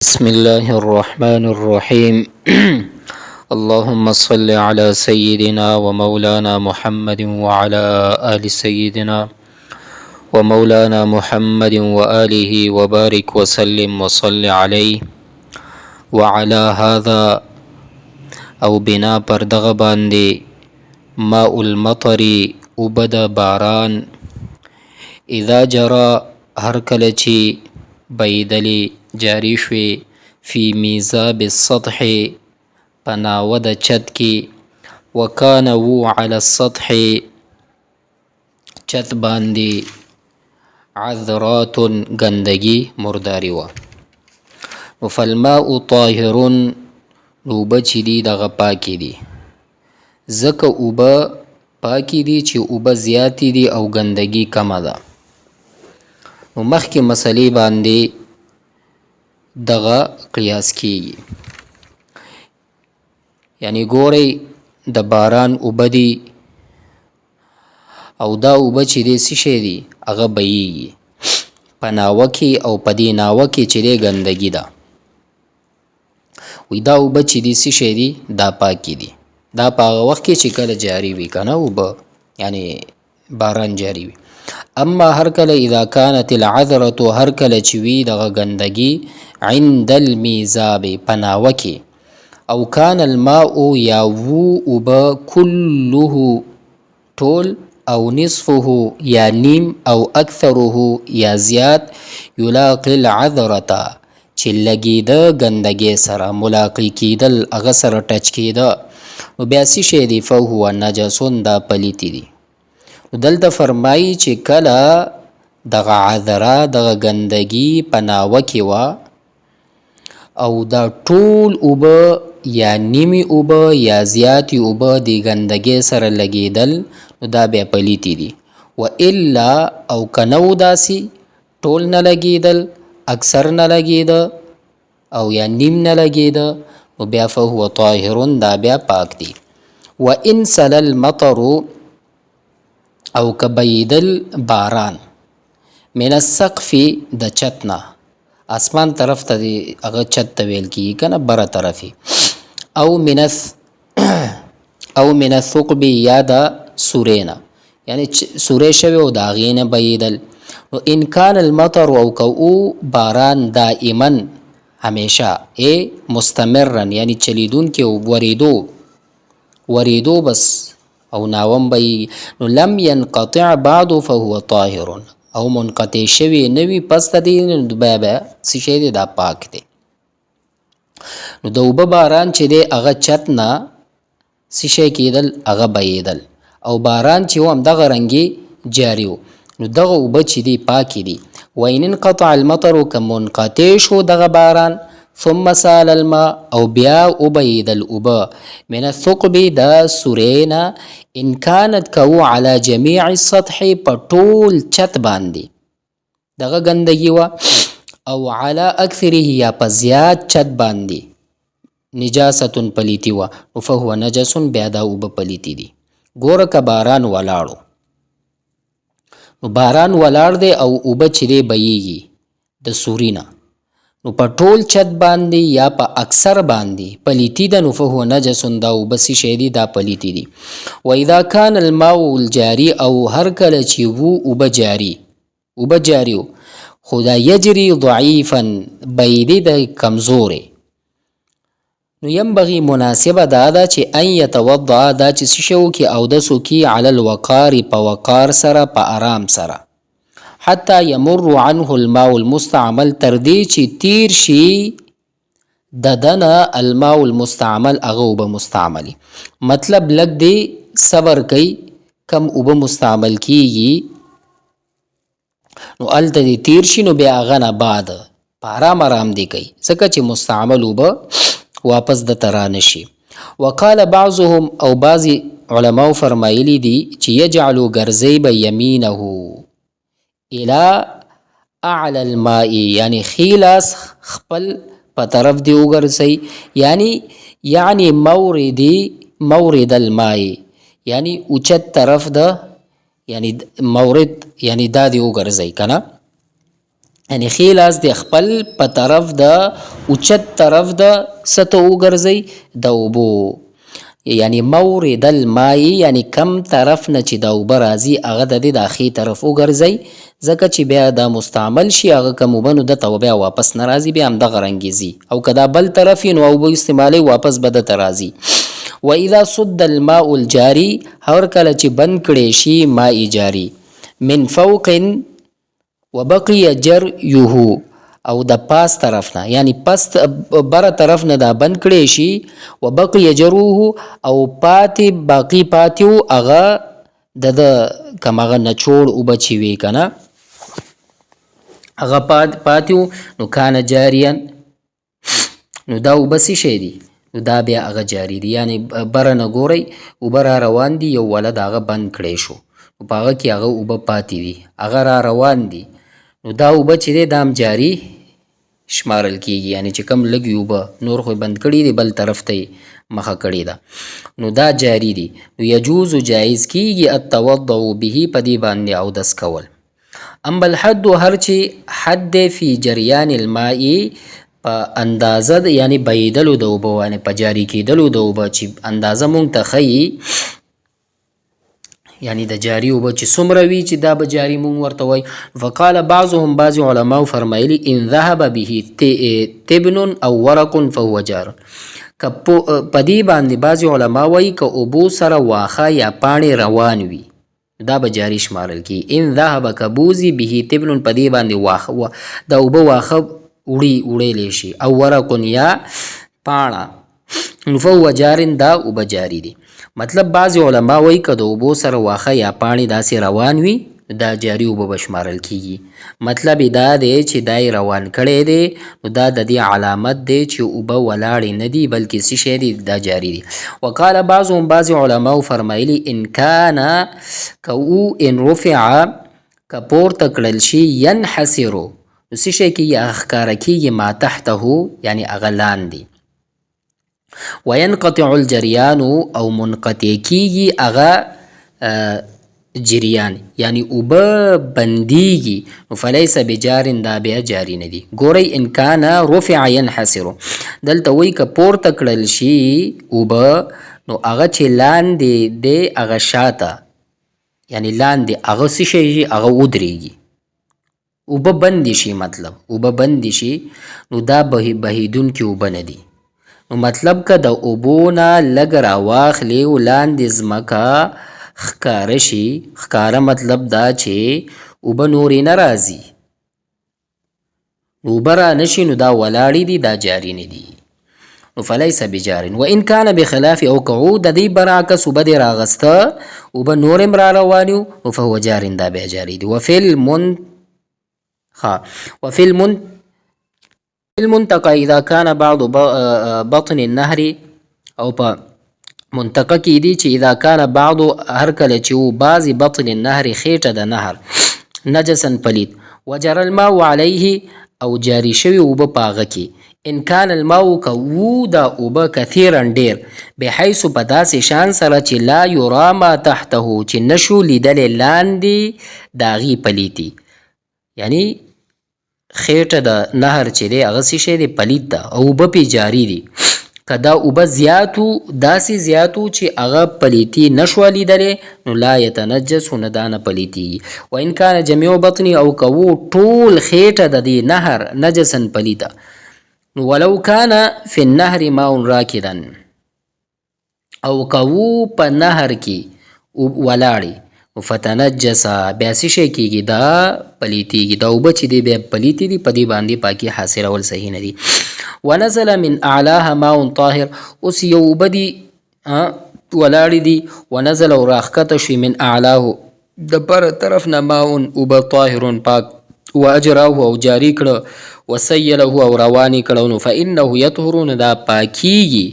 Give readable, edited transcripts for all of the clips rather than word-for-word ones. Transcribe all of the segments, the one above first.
بسم الله الرحمن الرحيم اللهم صل على سيدنا ومولانا محمد وعلى آل سيدنا ومولانا محمد وآله وبارك وسلم وصل عليه وعلى هذا او بنا پر دغه باندې ماء المطر وبد باران اذا جرى هر کله چې بيدلی جاری شوي فی میزاب السطح پناوه د چت کې وکانه وو علی السطح چت باندې عذرات گندگی مرداری و نو فالماء طاهر نو اوبه چې دي دغه پاکی دي ځکه اوبه پاکی دي چې اوبه زیاتی دي او گندگی کمه ده نو مخکې مسلې باندې دغه قیاس کیږي یعنی ګورئ د باران اوبه دي او دا اوبه چې دی څه شی دي هغه بهیږي په ناوه کې او په دې ناوه کې چې دی ګندګي ده وی دا اوبه چې دي څه شی دي دا پاکې دي دا په هغه وخت کې چې کله جاري وي که نه اوبه یعنی باران جاري وي اما هر کله اذا كانت العذرة هر کله چې وي دغه ګندګي عند المیزاب پناوه کې او کان الماء یا وو اوبه کله ټول او نصفه یا نیم او اکثره یا زیات یلاقي العذرة چې لګیده ګندګي سره ملاقي کیدل هغه سره ټچ کیده نو بیا څه شی دی فهو نجسون دا پلیتی دی دلته فرمایي چې کله دغه عذره دغه ګندګي پناوه کې وه او دا ټول اوبه یا نیمې اوبه یا زیاتې اوبه د ګندګۍ سره لګېدل نو دا بیا پلیتې دي و الا او که نه و داسې ټول نه لګېدل اکثر نه لګېده او یا نیم نه لګېده نو بیا فهو طاهر دا بیا پاک دی و ان سل المطر او که بهیدل باران من السقف د چتنه اسمان طرف ته دی هغه چت ته ویل کیږي که نه بره طرفې او من الثقب یا د سورې نه یعنی سورې شوی او د هغې نه بهیدل نو ان کان المطر او که او باران دائما همیشه مستمرا یعنی چلیدونکې او ورېدو بس او ناوم بهیږي نو لم ينقطع بعد فهو طاهر او منقطع شوی نوی پس د دې نو بیا څه شی دی دا پاک دی نو د اوبه باران چې دی هغه چت نه څه شی کېدل هغه بهیدل او باران چې و همدغه رنګې جاري و نو دغه اوبه چې دی پاکې دي وان انقطع المطر که منقطع شو دغه باران ثم سال الماء او بیا وبهیدل اوبه من الثقب د سورې نه ان كانت کو على جميع السطح په ټول چت باندې دغه ګندګي وه او على اکثره یا په زیات چت باندې نجاستون پلیتی وه نو فهو نجسون بیا دا اوبه پلیتی دي ګوره که باران ولاړو نو باران ولاړ دی او اوبه چې دی بهیږي د سوري نه نو په ټول چت باندې یا په اکثر باندې پلیتی ده نو فهو نجسون دا اوبه څه شی دي دا پلیتی دي و اذا کان الماء الجاري او هر کله چې وو اوبه جاري خو دا یجري ضعیفا بهیدې د کمزورې نو ینبغي مناسبه دا ده چې ان یتوضع دا چې څه شی وکړي اودس وکړي علی الوقار په وقار سره په آرام سره حتی یمر عنه الماء المستعمل تر دې چې تیر شي د دنه الماء المستعمل هغه اوبه مستعملي مطلب لږ دی صبر کوي کم اوبه مستعمل کیږي نو هلته دې تیر شي نو بیا هغه نه بعد په آرام دی کوي ځکه چې مستعمل اوبه واپس د ترانه شي وقال بعضهم او بعضی علماء فرمایلی دي چې یجعلو ګرځي به یمینه الى اعلى الماء یعنی خیلاس خپل په طرف دی وګرځي یعنی مورد الماء یعنی اوچت طرف د یعنی مورد یعنی دا دی وګرځي کنه یعنی ښی لاس د خپل په طرف د اوچت طرف د سطح وګرځئ د اوبو، یعنی مورد الماء یعنی کم طرف نه چې د اوبه راځي هغه د دې د ښي طرف وګرځئ، ځکه چې بیا دا مستعمل شي هغه کم اوبه نو دته بیا واپس نه راځي، بیا همدغه رنګې ځي، او که دا بل طرف وي نو اوبه استعمالوي واپس به دته راځي. و اذا صد الماء الجاري هر کله چې بند کړی شي ماء جاري من فوق وبقي جريه او د پاس طرف نه، یعنی پس بره طرف نه دا بند کړی شي، وبقي جروه او باقی پاتیو هغه د کم هغه نچوړ اوبه چې وي که نه هغه پاتیو نو کان جاریا، نو دا اوبه څه شی دي؟ نو دا بیا هغه جاري دي، یعنی بره نه ګورئ اوبه را روان دي، یو ولد هغه بند کړی شو نو په هغه کې هغه اوبه پاتې دي هغه را روان دي، نو دا اوبه چې دی دا هم جاري شمارل کیږي، یعنی چې کم لږ اوبه نور خو بند کړي دي بل طرف ته مخه کړې ده نو دا جاري دي. نو یجوز جایز کیږي التوضؤ به په دې باندې اودس کول. اما الحد هر چې حد فی جریان الماء په اندازه یعنی بهیدلو د اوبه، یعنی په جاري کیدلو د اوبه چې اندازه مونږ ته ښیي، یعنی د جاری اوبه چې څومره وي چې دا به جاري مونږ ورته وایي. فقال بعضهم بعض علماو فرمایلي ان ذهب به تبن او ورق فهو جار، که په دې باندې بعض علما وایي که اوبو سره واښه یا پاڼې روان وي دا به جاري شمارل کیږي. ان ذهب که بوزي به تبن په دې باندې واښه د اوبه واښه وړیلی شي، او ورق یا پاڼه فهو جار دا اوبه جاري دي. مطلب بعض علما وایي که د اوبو سره واښه یا پاڼې داسې روان وي دا جاري اوبه به شمارل کیږي. مطلب دا دی چې دا یې روان کړی دی نو دا د دې علامت دی چې اوبه ولاړې نه دي بلکې څه شی دی دا جاري دي. وقال بعضهم بعض علماو فرمایلي ان کان که او ان رفع که پورته کړل شي ینحسرو نو څه شی کېږي هغه ښکاره کېږي ما تحته یعنی هغه لاندې، وینقطع الجریان او منقطع کیږي هغه جریان یعنی اوبه بندیږي نو فلیس بجار دا بیا جاری نه دي. ګورئ ان کان رفع ینحسر دلته وایي که پورته کړل شي اوبه نو هغه چې لاندې دی هغه شاته یعنی لاندې هغه څه شي هغه ودرېږي اوبه بندې شي، مطلب اوبه بندې شي نو دا بهیدونکې اوبه نه دي. نو مطلب که د اوبو نه لږ راواخلې او لاندې ځمکه ښکاره شي، ښکاره مطلب دا چې اوبه نورې نه راځي، اوبه را نشي نو دا ولاړې دي دا جاري نه دي نو فلیس بجار. و ان کان بخلاف او که د دې برعکس اوبه دې راغسته اوبه نور هم را رواني نو فهو جار دا بیا جاري دي. وفي المنطقه اذا كان بعض بطن النهر او په منطقه کې دي چې اذا كان بعض هر کله چې و بعض بطن النهر خیټه د نهر نجسا پلید وجر الماء علیه او جاری شوی اوبه په هغه کې، ان کان الماء که و دا اوبه کثیرا ډیر بحیث په داسې شان سره چې لا یرا ما تحته چې نشو لیدلی لاندې د هغې پلیتي، یعنی خیټه د نهر چې دی هغه څه شی دی پلید ده او اوبه پې جاري دي. که دا اوبه زیاتو داسې زیاتو چې هغه پلیتي نشوه لیدلی نو لا یتنجس نه دا نه پلیتیږي. و ان کان جمیع بطني او که و ټول خیټه د دې نهر نجسا پلیته ولو کان فی النهر ماء راکدا او که و په نهر کې ولاړې فتنجسا بیا څه شی کېږي دا پلیتیږي، دا اوبه چې دی بیا پلیتې دي په دې باندې پاکي حاصلول صحیح نه دي. ونزل من اعلاها ماء طاهر اوس یو اوبه دي ولاړې دي ونزل او راښکته شوي من اعلاه د بره طرف نه ماء اوبه طاهر پاک واجراه او جاری کړه وسیله او روانې کړه نو فانه یطهر نو دا پاکیږي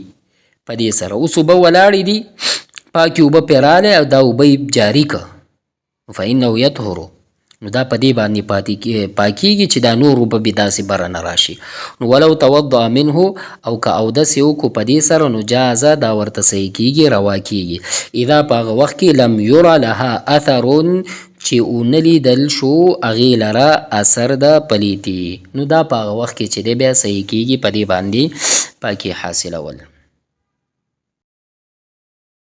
په دې سره. اوس اوبه ولاړې دي پاکي اوبه پرې راغلی او دا اوبه یې جاري که فانه یطهر نو دا په دې باندې پاکیږي چې دا نور اوبه بې داسې بره نه راشي. نو ولو توضأ منه او که اودس یې وکړو په دې سره نو جازه دا ورته صحیح کیږي روا کیږي. اذا په هغه وخت کې لم یره لها اثر چې ونه لیدل شو هغې لره اثر د پلیتي، نو دا په هغه وخت کې چې دی بیا صحیح کېږي په دې باندې پاکي حاصلول.